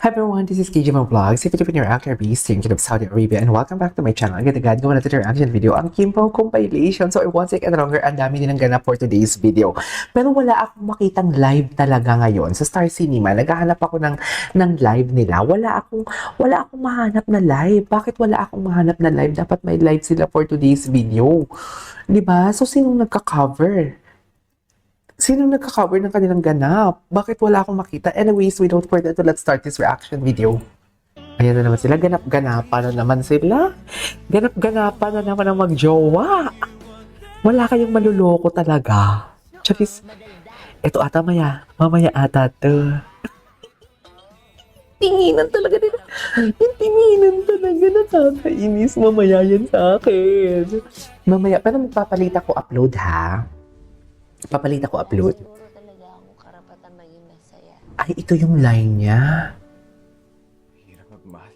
Hi everyone, this is KJ Vlogs, a Filipino actor based in Kingdom of Saudi Arabia, and welcome back to my channel. Agad-agad gawa natin yung reaction video, ang Kimpo compilation. So, it won't take any longer, ang dami din ang ganap for today's video. Pero wala akong makitang live talaga ngayon. Sa Star Cinema, naghahanap ako ng live nila. Wala akong mahanap na live. Bakit wala akong mahanap na live? Dapat may live sila for today's video. Diba? So, sinong nagka-cover? Sino nagka-cover ng kanilang ganap? Bakit wala akong makita? Anyways, without further ado, let's start this reaction video. Ayan na naman sila. Ganap-ganapan na naman sila. Ganap-ganapan na naman ang magjowa. Wala kayong maluloko talaga. Charis, eto ata mamaya ata to. Tinginan talaga nila. Yung tinginan talaga. Nakakainis. Mamaya yan sa akin. Mamaya, pero magpapalit ako upload ha. Papalit ako upload. Siguro talaga ako karapatan maging masaya. Ay, ito yung line niya. Hirap magmahal.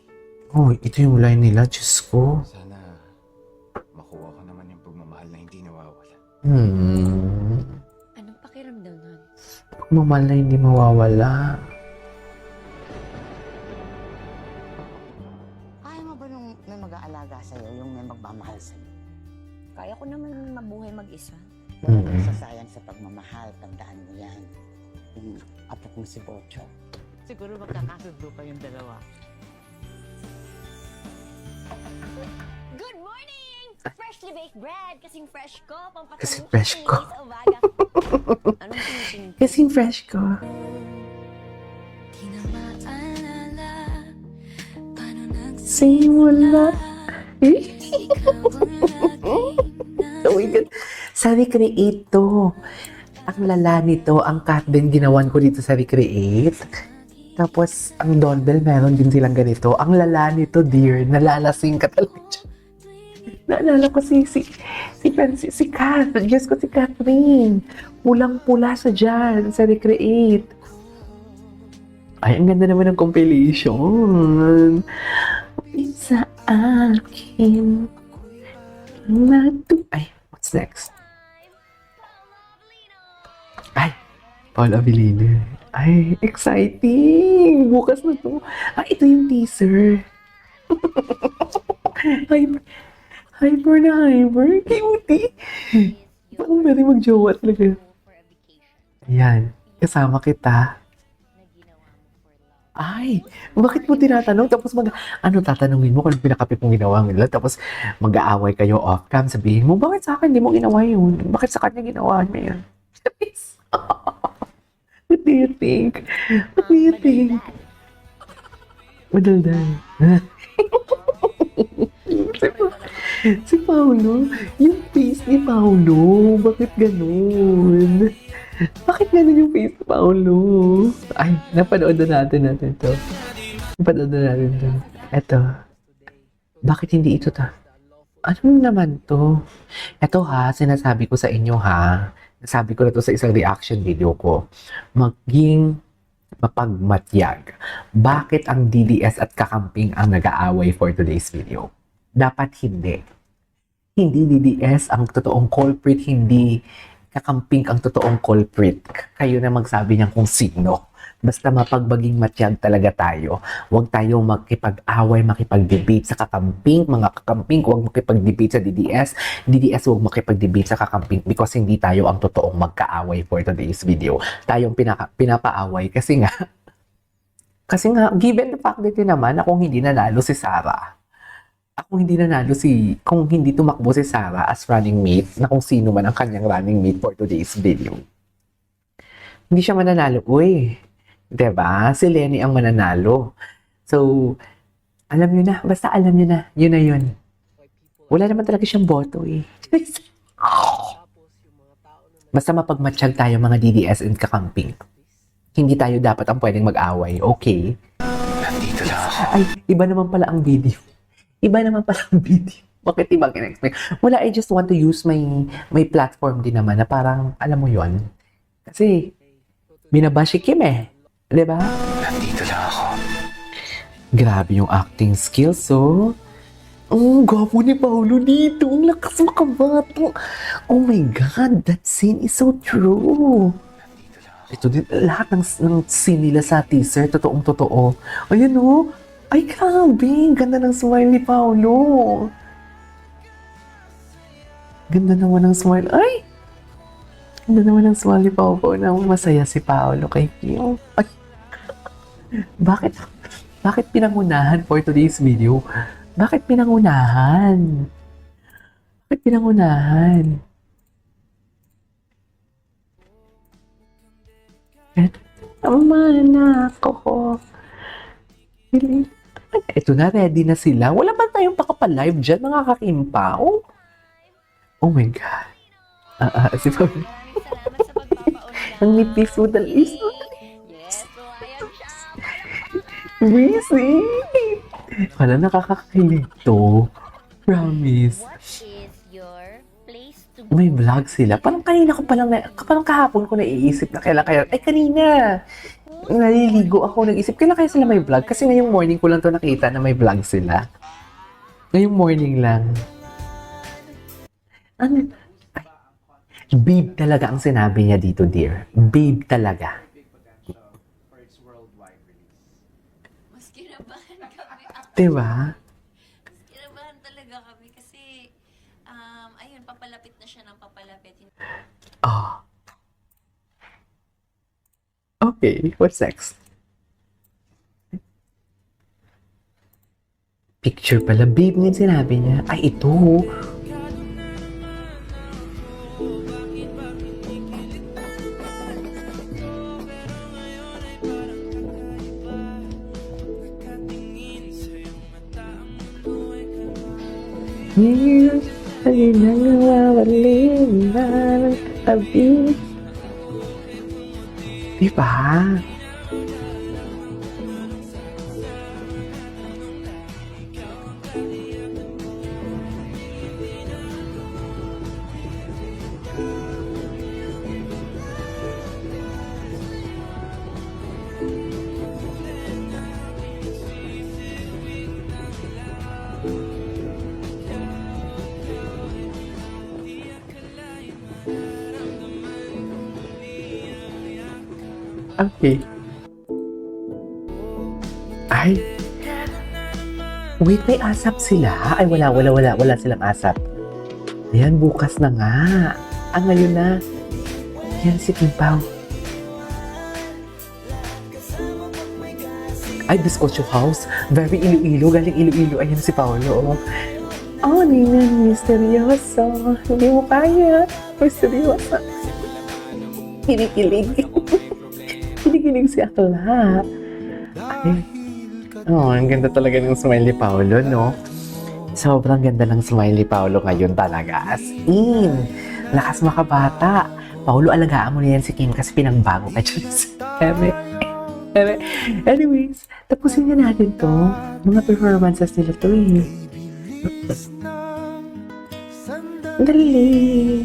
Oh, ito yung line nila. Diyos ko. Sana makuha ko naman yung pagmamahal na hindi nawawala. Anong pakiramdam nun? Pagmamahal na hindi mawawala. Kaya mo ba nung may mag-aalaga sa'yo, yung may magmamahal sa'yo? Kaya ko naman mabuhay mag-isa. Huwag kang sasayang sa pagmamahal, tandaan mo yan. Yung apo kong si Bocho. Siguro magkakasundo kayong dalawa. Good morning! Freshly baked bread! Kasing fresh ko, pampatamin Kasing fresh ko. sa umaga. Anong sinisin? Kasing fresh ko. Simula. Oh my God. Sa Recreate to. Ang lala nito, ang cat din ginawan ko dito sa Recreate. Tapos, ang doorbell, meron din silang ganito. Ang lala nito, dear, nalalasing ka talaga. Naalala ko si Kat. Diyos ko si Catherine. Pulang-pula sa dyan, sa Recreate. Ay, ang ganda naman ng compilation. Sa akin. Ay, what's next? Ay, Paul Avellino. Ay, exciting! Bukas na to. Ay, ito yung teaser. Hyper na hyper. Cutie. Parang pwede mag-jowa talaga. Ayan, kasama kita. Ay, bakit mo tinatanong? Tapos tatanungin mo kung pinakapit mong ginawa nila. Tapos mag-aaway kayo off-cam. Sabihin mo, bakit sa akin hindi mo ginawa yun? Bakit sa kanya ginawa niya yun? What do you think? What do you think? Madaldal. Si Paolo, yung face ni Paolo, bakit ganun? Bakit ganun yung face ni Paolo? Ay, napanood na natin ito. Napanood na natin ito. Ito. Bakit hindi ito ta? Ano naman to? Ito ha, sinasabi ko sa inyo ha. Nasabi ko na to sa isang reaction video ko. Maging mapagmatyag. Bakit ang DDS at kakamping ang nag-aaway for today's video? Dapat hindi. Hindi DDS ang totoong culprit, hindi kakamping ang totoong culprit. Kayo na magsabi niyan kung sino. Basta mapagbaging matyag talaga tayo. Huwag tayo makipag-away, makipag-debate sa kakamping. Mga kakamping, huwag makipag-debate sa DDS. DDS, huwag makipag-debate sa kakamping because hindi tayo ang totoong magkaaway for today's video. Tayong pinapaaway kasi nga, given the fact that naman, akong hindi nanalo si Sarah. Kung hindi tumakbo si Sarah as running mate, na kung sino man ang kanyang running mate for today's video. Hindi siya mananalo, uy. Diba? Si Lenny ang mananalo. So, alam nyo na. Basta alam nyo na. Yun na yun. Wala naman talaga siyang boto eh. Basta mapagmatsyag tayo mga DDS and kakamping. Hindi tayo dapat ang pwedeng mag-away. Okay? Nandito lang ako. Ay, iba naman pala ang video. Bakit iba kina-expect? Wala, I just want to use my platform din naman na parang, alam mo yon. Kasi, binabashi Kim eh. Diba? Nandito lang ako. Grabe yung acting skills, oh. Ang gwapo ni Paolo dito. Ang lakas makabato. Oh my God, that scene is so true. Nandito lang ako. Ito din, lahat ng scene nila sa teaser, totoong totoo. Ayan o. Ay, grabe. Ganda ng smile ni Paolo. Ganda naman ng smile. Ay! Ganda naman ng smile ni Paolo na masaya si Paolo kay Kim. Ay! Bakit? Bakit pinangunahan for today's video? Bakit pinangunahan? Bakit pinangunahan? Tama na ako. Ito na, ready na sila. Wala ba tayong pakapalive dyan, mga kakimpaw? Oh my God. Si Paolo. Maraming salamat sa pagpapaunlak. Ang nipis mo dalis. Yes, so ayan siya. Busy! Wala, nakakakilig to. Promise. What is your place to go? May vlog sila. Parang kanina ko palang, parang kahapon ko naiisip na kailan kaya, ay kanina, naliligo ako, nag-isip, kailan kaya sila may vlog? Kasi ngayong morning ko lang to nakita na may vlog sila. Ngayong morning lang. Ano? Ay, babe talaga ang sinabi niya dito, dear. Babe talaga. Mas kinabahan kami. Diba? Mas kinabahan talaga kami kasi, ayun, papalapit na siya ng papalapit. Oh. Okay, what's next? Picture pala, babe nga yung sinabi niya. Ay, ito. Ngayon, ay nangawawaling na ng tabi. Diba? Okay. Ay. Wait, may asap sila? Ay, wala silang asap. Ayan, bukas na nga. Ngayon na. Yan si Kim Pao. Ay, Biscocho House. Very Iloilo. Galing Iloilo. Ayan si Paolo. Oh, Ninang, misteryoso. Hindi mo kaya. Misteryoso. Kinikilig. Kinikilig si Akla. Ay. Oh, ang ganda talaga ng smile ni Paolo, no? Sobrang ganda ng smile ni Paolo ngayon talaga. As in, lakas makabata. Paolo, alagaan mo na yan si Kim kasi pinagbago ka dyan. Anyways, tapusin na natin to. Mga performances nila to eh. Dali.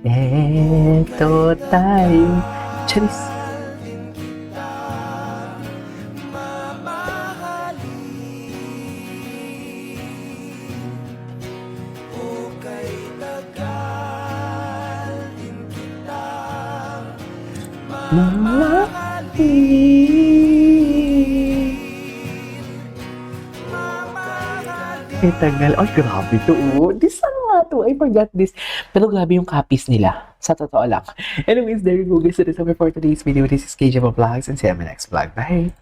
Eto tayo. Charis. Ay, tagal. Ay, grabe to. This ano nga to? I forgot this. Pero grabe yung copies nila. Sa totoo lang. Anyways, there you go guys. That is all for today's video. This is KJ Vlogs and see you in my next vlog. Bye!